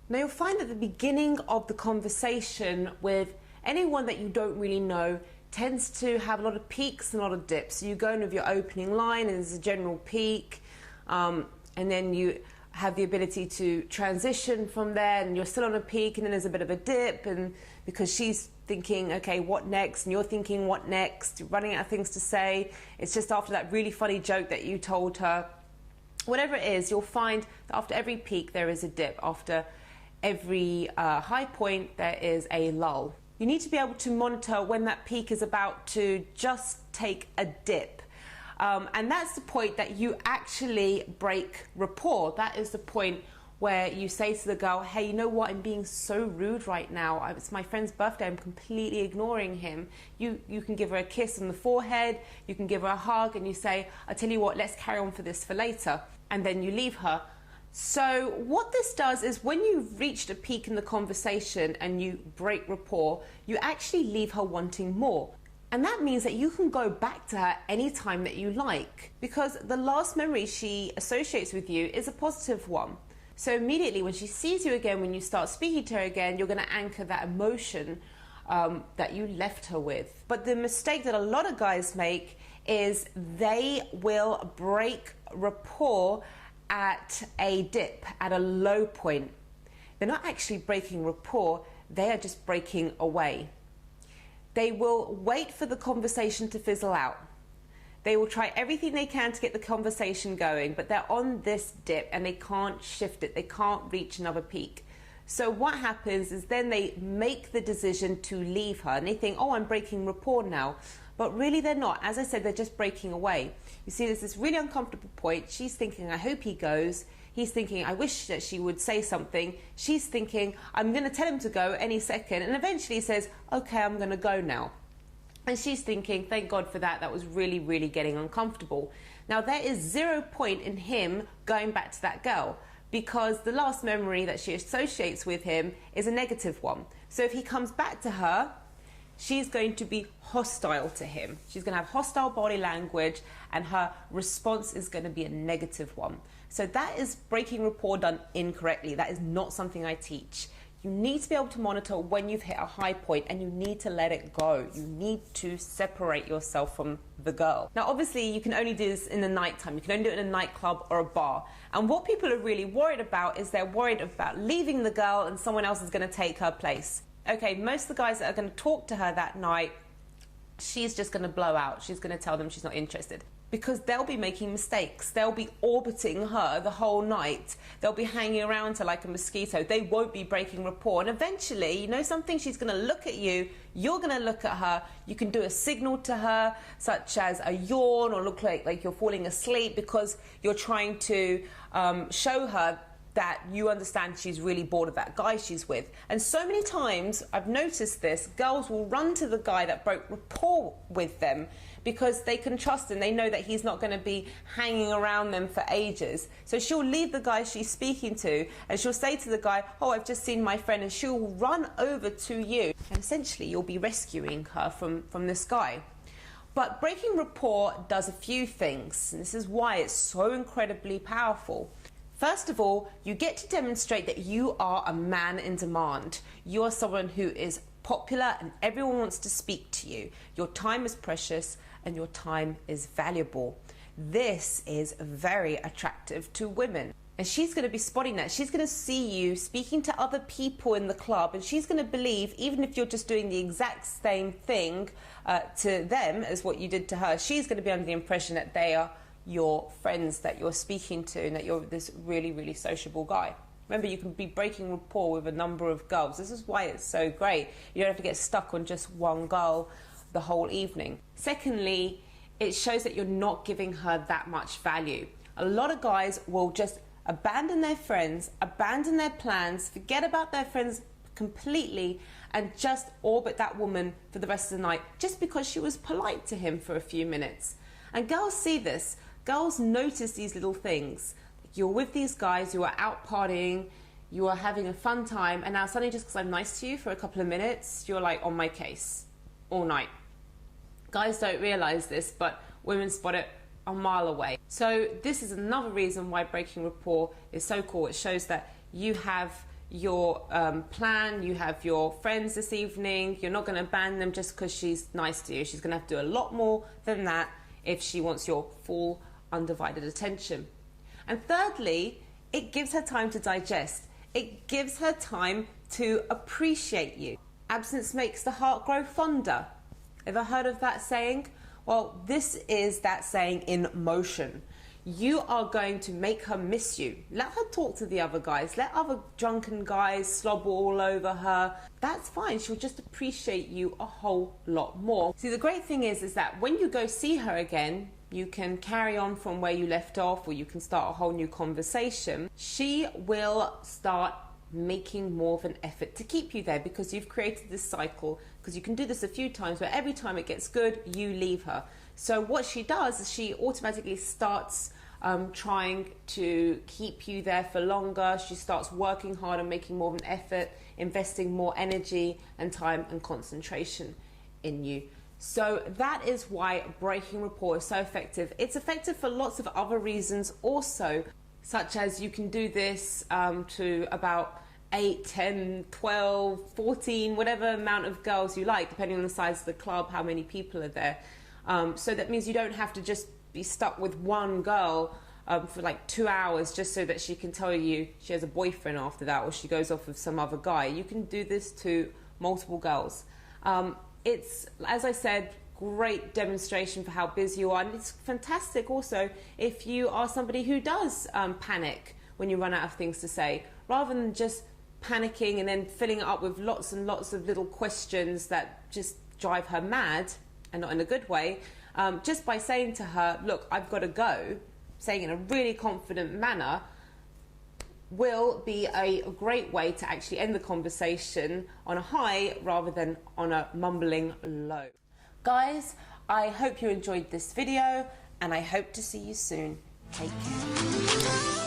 Now you'll find at the beginning of the conversation with anyone that you don't really know tends to have a lot of peaks and a lot of dips. So you go in with your opening line and there's a general peak, and then you have the ability to transition from there and you're still on a peak, and then there's a bit of a dip, and because she's thinking, okay, what next? And you're thinking, what next? You're running out of things to say. It's just after that really funny joke that you told her. Whatever it is, you'll find that after every peak there is a dip. After every high point there is a lull. You need to be able to monitor when that peak is about to just take a dip. And that's the point that you actually break rapport. That is the point where you say to the girl, hey, you know what, I'm being so rude right now. It's my friend's birthday, I'm completely ignoring him. You can give her a kiss on the forehead, you can give her a hug, and you say, I tell you what, let's carry on for this for later. And then you leave her. So what this does is when you've reached a peak in the conversation and you break rapport, you actually leave her wanting more. And that means that you can go back to her anytime that you like, because the last memory she associates with you is a positive one. So immediately when she sees you again, when you start speaking to her again, you're going to anchor that emotion that you left her with. But the mistake that a lot of guys make is they will break rapport at a dip, at a low point. They're not actually breaking rapport, they are just breaking away. They will wait for the conversation to fizzle out. They will try everything they can to get the conversation going, but they're on this dip and they can't shift it, they can't reach another peak. So what happens is then they make the decision to leave her and they think, oh, I'm breaking rapport now. But really they're not. As I said, they're just breaking away. You see, there's this really uncomfortable point. She's thinking, I hope he goes. He's thinking, I wish that she would say something. She's thinking, I'm going to tell him to go any second. And eventually he says, okay, I'm going to go now. And she's thinking, thank God for that. That was really, really getting uncomfortable. Now, there is 0 point in him going back to that girl, because the last memory that she associates with him is a negative one. So if he comes back to her, she's going to be hostile to him. She's going to have hostile body language and her response is going to be a negative one. So that is breaking rapport done incorrectly. That is not something I teach. You need to be able to monitor when you've hit a high point and you need to let it go. You need to separate yourself from the girl. Now, obviously, you can only do this in the nighttime. You can only do it in a nightclub or a bar. And what people are really worried about is they're worried about leaving the girl and someone else is going to take her place. Okay, most of the guys that are going to talk to her that night, she's just going to blow out. She's going to tell them she's not interested. Because they'll be making mistakes. They'll be orbiting her the whole night. They'll be hanging around her like a mosquito. They won't be breaking rapport. And eventually, you know something? She's going to look at you. You're going to look at her. You can do a signal to her, such as a yawn or look like you're falling asleep, because you're trying to show her that you understand she's really bored of that guy she's with. And so many times, I've noticed this, girls will run to the guy that broke rapport with them because they can trust him. They know that he's not going to be hanging around them for ages. So she'll leave the guy she's speaking to and she'll say to the guy, oh, I've just seen my friend, and she'll run over to you. And essentially, you'll be rescuing her from this guy. But breaking rapport does a few things. And this is why it's so incredibly powerful. First of all, you get to demonstrate that you are a man in demand. You are someone who is popular and everyone wants to speak to you. Your time is precious and your time is valuable. This is very attractive to women. And she's going to be spotting that. She's going to see you speaking to other people in the club, and she's going to believe, even if you're just doing the exact same thing to them as what you did to her, she's going to be under the impression that they are your friends that you're speaking to and that you're this really, really sociable guy. Remember, you can be breaking rapport with a number of girls. This is why it's so great. You don't have to get stuck on just one girl the whole evening. Secondly, it shows that you're not giving her that much value. A lot of guys will just abandon their friends, abandon their plans, forget about their friends completely, and just orbit that woman for the rest of the night just because she was polite to him for a few minutes. And girls see this. girls notice these little things. You're with these guys, you are out partying, you are having a fun time, and now suddenly just because I'm nice to you for a couple of minutes, you're like on my case all night. Guys don't realize this, but women spot it a mile away. So this is another reason why breaking rapport is so cool. It shows that you have your plan, you have your friends this evening, you're not going to abandon them just because she's nice to you. She's going to have to do a lot more than that if she wants your full undivided attention. And thirdly, it gives her time to digest. It gives her time to appreciate you. Absence makes the heart grow fonder. Ever heard of that saying? Well, this is that saying in motion. You are going to make her miss you. Let her talk to the other guys. Let other drunken guys slobber all over her. That's fine. She'll just appreciate you a whole lot more. See, the great thing is that when you go see her again, you can carry on from where you left off, or you can start a whole new conversation. She will start making more of an effort to keep you there because you've created this cycle, because you can do this a few times where every time it gets good, you leave her. So what she does is she automatically starts trying to keep you there for longer. She starts working hard and making more of an effort, investing more energy and time and concentration in you. So that is why breaking rapport is so effective. It's effective for lots of other reasons also, such as you can do this to about 8, 10, 12, 14, whatever amount of girls you like, depending on the size of the club, how many people are there. So that means you don't have to just be stuck with one girl for like 2 hours just so that she can tell you she has a boyfriend after that, or she goes off with some other guy. You can do this to multiple girls. It's, as I said, great demonstration for how busy you are, and it's fantastic also if you are somebody who does panic when you run out of things to say, rather than just panicking and then filling it up with lots and lots of little questions that just drive her mad, and not in a good way. Just by saying to her, look, I've got to go, saying in a really confident manner, will be a great way to actually end the conversation on a high rather than on a mumbling low. Guys, I hope you enjoyed this video, and I hope to see you soon. Take care.